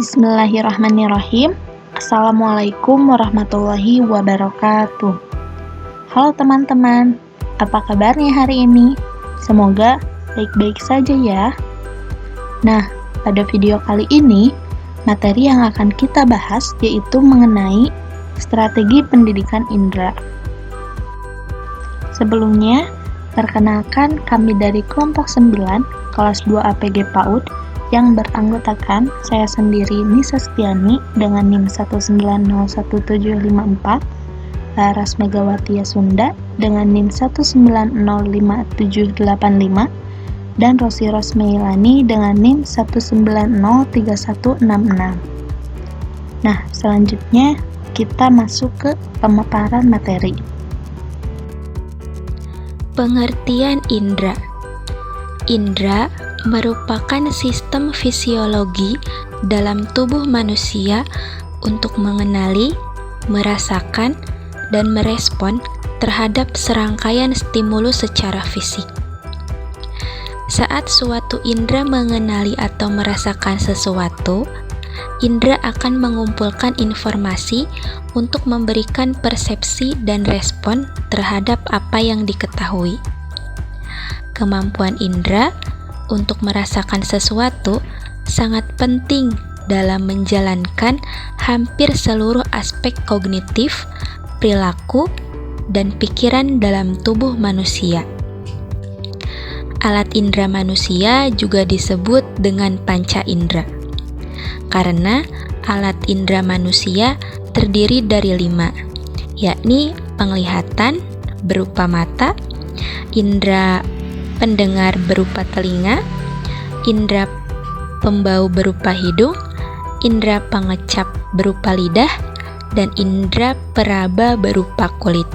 Bismillahirrahmanirrahim. Assalamualaikum warahmatullahi wabarakatuh. Halo teman-teman, apa kabarnya hari ini? Semoga baik-baik saja ya. Nah, pada video kali ini, materi yang akan kita bahas yaitu mengenai strategi pendidikan indera. Sebelumnya, perkenalkan kami dari kelompok 9, kelas 2 APG PAUD, yang beranggotakan saya sendiri Nisa Setiani dengan NIM 1901754, Laras Megawati Sunda dengan NIM 1905785, dan Rosi Rosmeilani dengan NIM 1903166. Nah, selanjutnya kita masuk ke pemaparan materi. Pengertian indera. Indera merupakan sistem fisiologi dalam tubuh manusia untuk mengenali, merasakan, dan merespon terhadap serangkaian stimulus secara fisik. Saat suatu indera mengenali atau merasakan sesuatu, indera akan mengumpulkan informasi untuk memberikan persepsi dan respon terhadap apa yang diketahui. Kemampuan indera untuk merasakan sesuatu sangat penting dalam menjalankan hampir seluruh aspek kognitif, perilaku, dan pikiran dalam tubuh manusia. Alat indera manusia juga disebut dengan panca indera, karena alat indera manusia terdiri dari 5, yakni penglihatan berupa mata, indera pendengar berupa telinga, indera pembau berupa hidung, indera pengecap berupa lidah, dan indera peraba berupa kulit.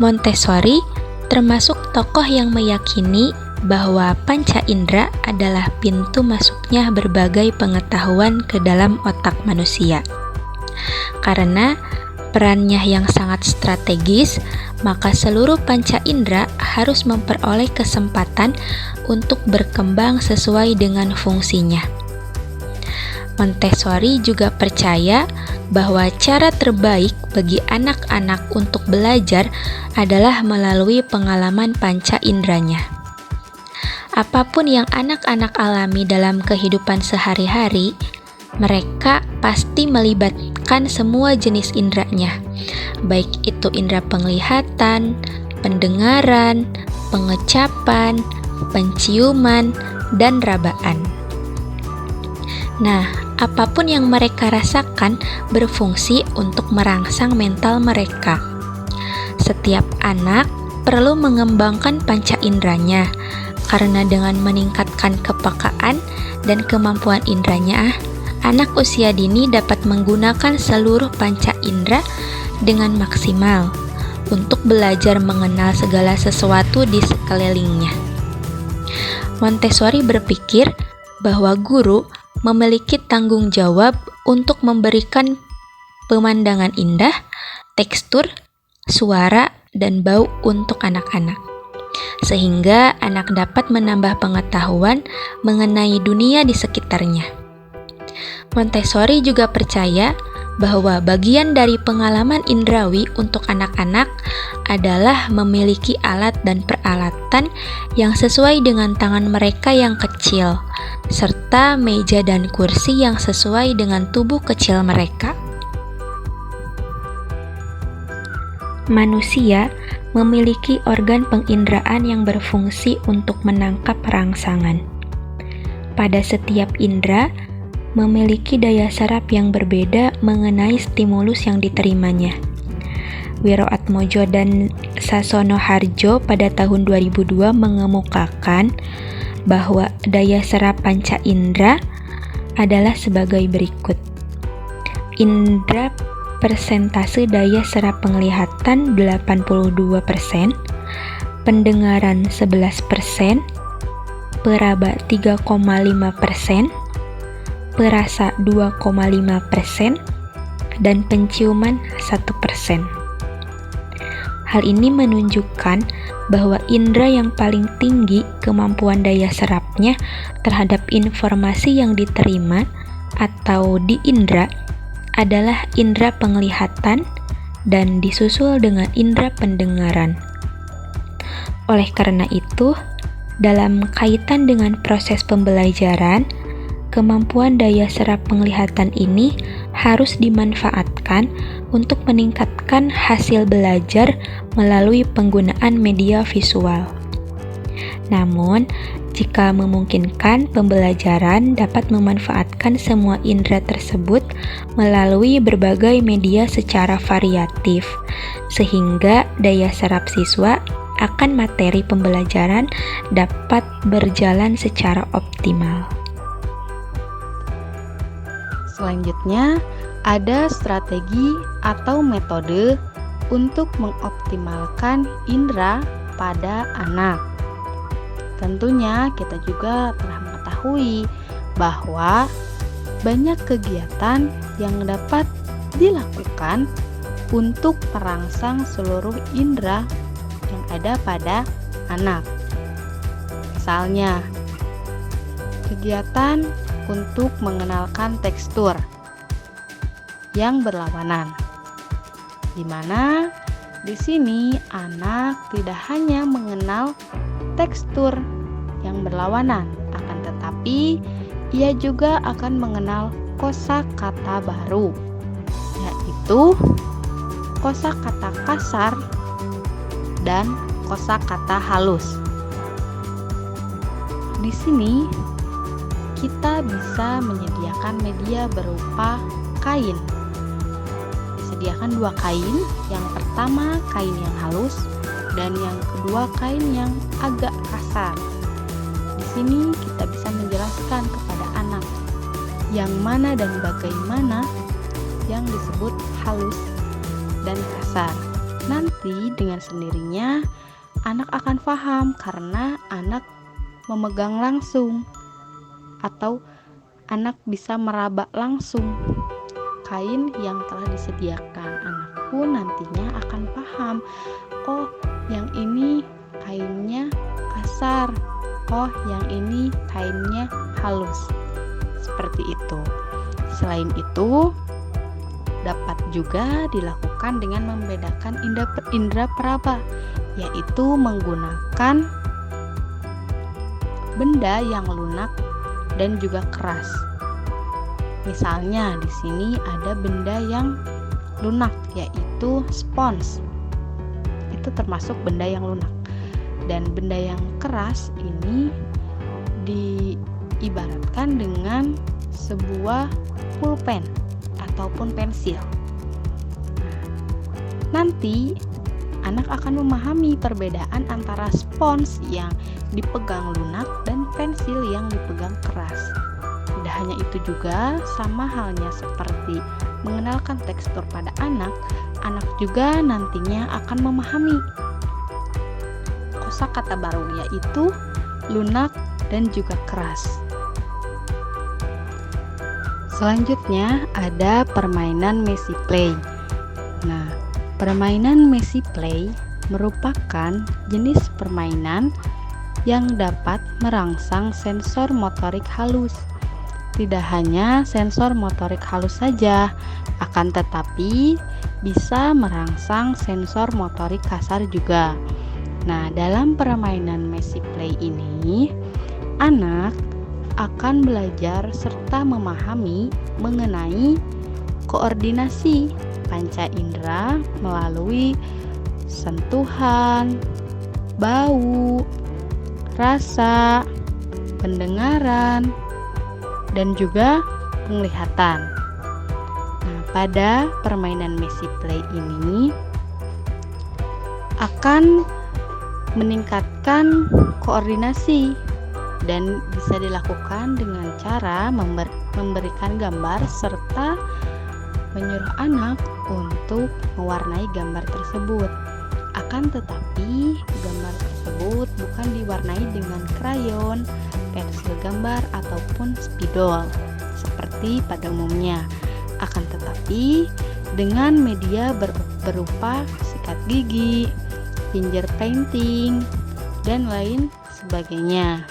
Montessori termasuk tokoh yang meyakini bahwa panca indera adalah pintu masuknya berbagai pengetahuan ke dalam otak manusia. Karena perannya yang sangat strategis, maka seluruh panca indera harus memperoleh kesempatan untuk berkembang sesuai dengan fungsinya. Montessori juga percaya bahwa cara terbaik bagi anak-anak untuk belajar adalah melalui pengalaman panca inderanya. Apapun yang anak-anak alami dalam kehidupan sehari-hari, mereka pasti melibatkan semua jenis inderanya, baik itu indera penglihatan, pendengaran, pengecapan, penciuman, dan rabaan. Nah, apapun yang mereka rasakan berfungsi untuk merangsang mental mereka. Setiap anak perlu mengembangkan panca inderanya, karena dengan meningkatkan kepekaan dan kemampuan inderanya, anak usia dini dapat menggunakan seluruh panca indera dengan maksimal untuk belajar mengenal segala sesuatu di sekelilingnya. Montessori berpikir bahwa guru memiliki tanggung jawab untuk memberikan pemandangan indah, tekstur, suara, dan bau untuk anak-anak, sehingga anak dapat menambah pengetahuan mengenai dunia di sekitarnya. Montessori juga percaya bahwa bagian dari pengalaman indrawi untuk anak-anak adalah memiliki alat dan peralatan yang sesuai dengan tangan mereka yang kecil, serta meja dan kursi yang sesuai dengan tubuh kecil mereka. Manusia memiliki organ penginderaan yang berfungsi untuk menangkap rangsangan. Pada setiap indera memiliki daya serap yang berbeda mengenai stimulus yang diterimanya. Wiroatmojo dan Sasono Harjo pada tahun 2002 mengemukakan bahwa daya serap panca indera adalah sebagai berikut. Indera persentase daya serap penglihatan 82%, pendengaran 11%, peraba 3,5%, perasa 2,5%, dan penciuman 1%. Hal ini menunjukkan bahwa indera yang paling tinggi kemampuan daya serapnya terhadap informasi yang diterima atau diindra adalah indera penglihatan dan disusul dengan indera pendengaran. Oleh karena itu, dalam kaitan dengan proses pembelajaran, kemampuan daya serap penglihatan ini harus dimanfaatkan untuk meningkatkan hasil belajar melalui penggunaan media visual. Namun, jika memungkinkan, pembelajaran dapat memanfaatkan semua indera tersebut melalui berbagai media secara variatif, sehingga daya serap siswa akan materi pembelajaran dapat berjalan secara optimal. Selanjutnya, ada strategi atau metode untuk mengoptimalkan indera pada anak. Tentunya kita juga telah mengetahui bahwa banyak kegiatan yang dapat dilakukan untuk merangsang seluruh indera yang ada pada anak. Misalnya, kegiatan untuk mengenalkan tekstur yang berlawanan, di mana di sini anak tidak hanya mengenal tekstur yang berlawanan, akan tetapi ia juga akan mengenal kosakata baru, yaitu kosakata kasar dan kosakata halus. Di sini kita bisa menyediakan media berupa kain. Disediakan 2 kain, yang pertama kain yang halus dan yang kedua kain yang agak kasar. Di sini kita bisa menjelaskan kepada anak yang mana dan bagaimana yang disebut halus dan kasar. Nanti dengan sendirinya anak akan paham karena anak memegang langsung atau anak bisa meraba langsung kain yang telah disediakan. Anak pun nantinya akan paham, oh yang ini kainnya kasar, oh yang ini kainnya halus. Seperti itu. Selain itu, dapat juga dilakukan dengan membedakan indera peraba, yaitu menggunakan benda yang lunak dan juga keras. Misalnya di sini ada benda yang lunak, yaitu spons. Itu termasuk benda yang lunak. Dan benda yang keras ini diibaratkan dengan sebuah pulpen ataupun pensil. Nanti anak akan memahami perbedaan antara spons yang dipegang lunak dan pensil yang dipegang keras. Tidak hanya itu juga, sama halnya seperti mengenalkan tekstur pada anak, anak juga nantinya akan memahami kosakata baru, yaitu lunak dan juga keras. Selanjutnya ada permainan messy play. Nah, permainan messy play merupakan jenis permainan yang dapat merangsang sensor motorik halus. Tidak hanya sensor motorik halus saja, akan tetapi bisa merangsang sensor motorik kasar juga. Nah, dalam permainan messy play ini, anak akan belajar serta memahami mengenai koordinasi panca indera melalui sentuhan, bau, rasa, pendengaran, dan juga penglihatan. Nah, pada permainan messy play ini akan meningkatkan koordinasi dan bisa dilakukan dengan cara memberikan gambar serta menyuruh anak untuk mewarnai gambar tersebut. Akan tetapi gambar tersebut bukan diwarnai dengan krayon, pensil gambar ataupun spidol seperti pada umumnya. Akan tetapi dengan media berupa sikat gigi, finger painting, dan lain sebagainya.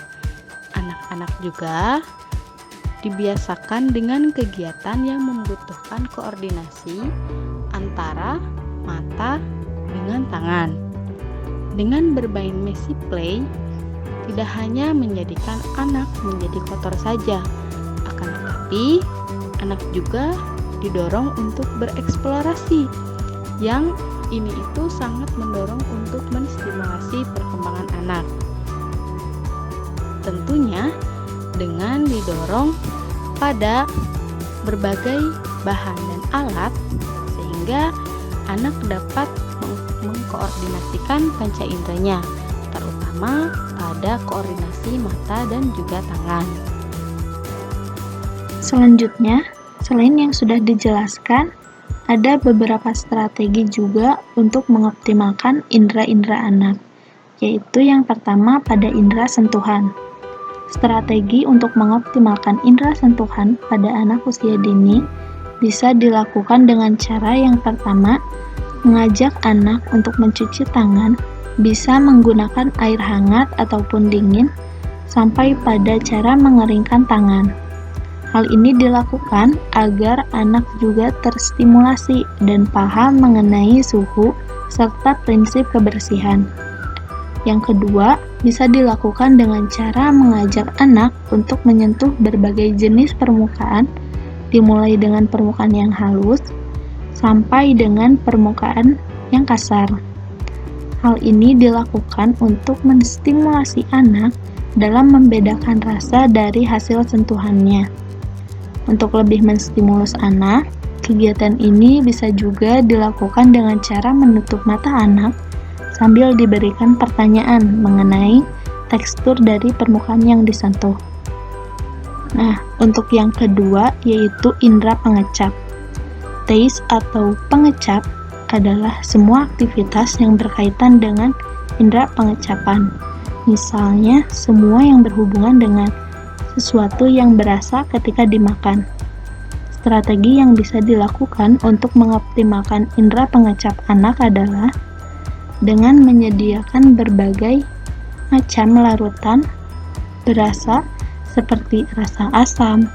Anak-anak juga dibiasakan dengan kegiatan yang membutuhkan koordinasi antara mata dengan tangan. Dengan bermain messy play, tidak hanya menjadikan anak menjadi kotor saja, akan tetapi anak juga didorong untuk bereksplorasi, yang ini itu sangat mendorong untuk menstimulasi perkembangan anak. Tentunya dengan didorong pada berbagai bahan dan alat sehingga anak dapat mengkoordinasikan panca inderanya, terutama pada koordinasi mata dan juga tangan. Selanjutnya, selain yang sudah dijelaskan, ada beberapa strategi juga untuk mengoptimalkan indera-indera anak, yaitu yang pertama pada indera sentuhan. Strategi untuk mengoptimalkan indera sentuhan pada anak usia dini bisa dilakukan dengan cara yang pertama, mengajak anak untuk mencuci tangan, bisa menggunakan air hangat ataupun dingin, sampai pada cara mengeringkan tangan. Hal ini dilakukan agar anak juga terstimulasi dan paham mengenai suhu serta prinsip kebersihan. Yang kedua, bisa dilakukan dengan cara mengajak anak untuk menyentuh berbagai jenis permukaan, dimulai dengan permukaan yang halus, sampai dengan permukaan yang kasar. Hal ini dilakukan untuk menstimulasi anak dalam membedakan rasa dari hasil sentuhannya. Untuk lebih menstimulus anak, kegiatan ini bisa juga dilakukan dengan cara menutup mata anak sambil diberikan pertanyaan mengenai tekstur dari permukaan yang disentuh. Nah, untuk yang kedua yaitu indera pengecap. Taste atau pengecap adalah semua aktivitas yang berkaitan dengan indera pengecapan. Misalnya, semua yang berhubungan dengan sesuatu yang berasa ketika dimakan. Strategi yang bisa dilakukan untuk mengoptimalkan indera pengecap anak adalah dengan menyediakan berbagai macam larutan berasa seperti rasa asam,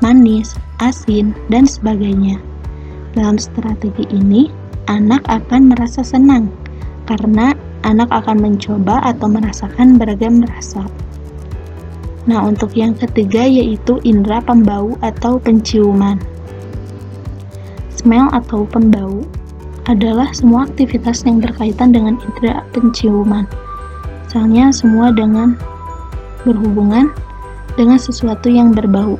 manis, asin, dan sebagainya. Dalam strategi ini, anak akan merasa senang karena anak akan mencoba atau merasakan beragam rasa. Nah, untuk yang ketiga yaitu indera pembau atau penciuman. Smell atau pembau adalah semua aktivitas yang berkaitan dengan indera penciuman. Misalnya semua dengan berhubungan dengan sesuatu yang berbau.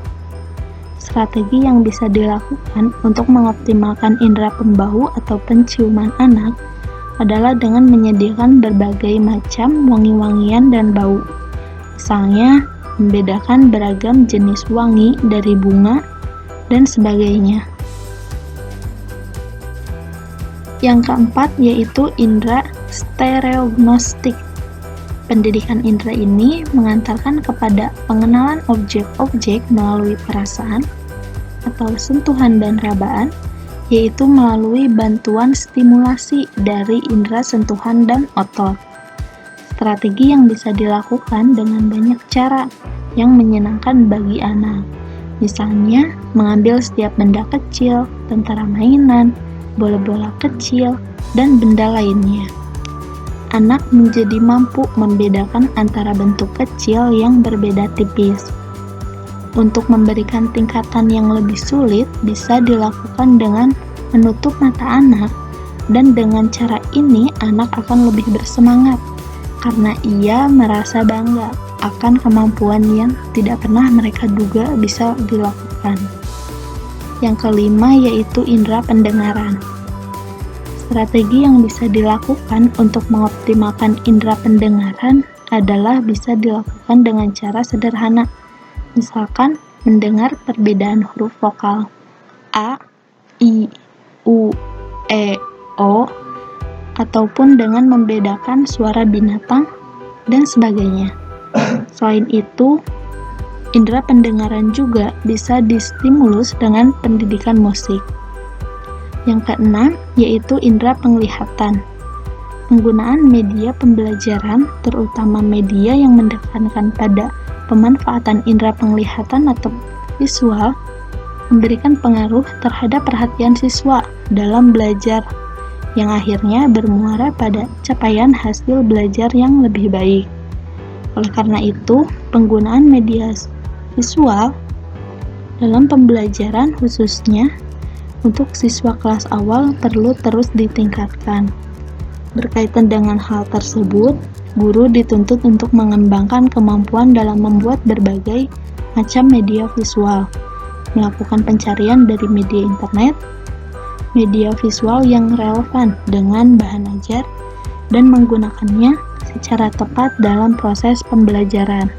Strategi yang bisa dilakukan untuk mengoptimalkan indera pembau atau penciuman anak adalah dengan menyediakan berbagai macam wangi-wangian dan bau. Misalnya, membedakan beragam jenis wangi dari bunga dan sebagainya. Yang keempat yaitu indera stereognostik. Pendidikan indera ini mengantarkan kepada pengenalan objek-objek melalui perasaan atau sentuhan dan rabaan, yaitu melalui bantuan stimulasi dari indera sentuhan dan otot. Strategi yang bisa dilakukan dengan banyak cara yang menyenangkan bagi anak. Misalnya, mengambil setiap benda kecil, tentara mainan, bola-bola kecil, dan benda lainnya. Anak menjadi mampu membedakan antara bentuk kecil yang berbeda tipis. Untuk memberikan tingkatan yang lebih sulit, bisa dilakukan dengan menutup mata anak, dan dengan cara ini anak akan lebih bersemangat karena ia merasa bangga akan kemampuan yang tidak pernah mereka duga bisa dilakukan. Yang kelima yaitu indera pendengaran. Strategi yang bisa dilakukan untuk mengoptimalkan indera pendengaran adalah bisa dilakukan dengan cara sederhana. Misalkan, mendengar perbedaan huruf vokal A, I, U, E, O, ataupun dengan membedakan suara binatang, dan sebagainya. Selain itu, indera pendengaran juga bisa distimulus dengan pendidikan musik. Yang keenam, yaitu indera penglihatan. Penggunaan media pembelajaran, terutama media yang menekankan pada pemanfaatan indera penglihatan atau visual, memberikan pengaruh terhadap perhatian siswa dalam belajar, yang akhirnya bermuara pada capaian hasil belajar yang lebih baik. Oleh karena itu, penggunaan media visual dalam pembelajaran khususnya untuk siswa kelas awal perlu terus ditingkatkan. Berkaitan dengan hal tersebut, guru dituntut untuk mengembangkan kemampuan dalam membuat berbagai macam media visual, melakukan pencarian dari media internet, media visual yang relevan dengan bahan ajar, dan menggunakannya secara tepat dalam proses pembelajaran.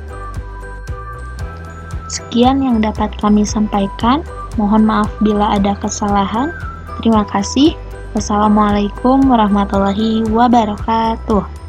Sekian yang dapat kami sampaikan. Mohon maaf bila ada kesalahan. Terima kasih. Wassalamualaikum warahmatullahi wabarakatuh.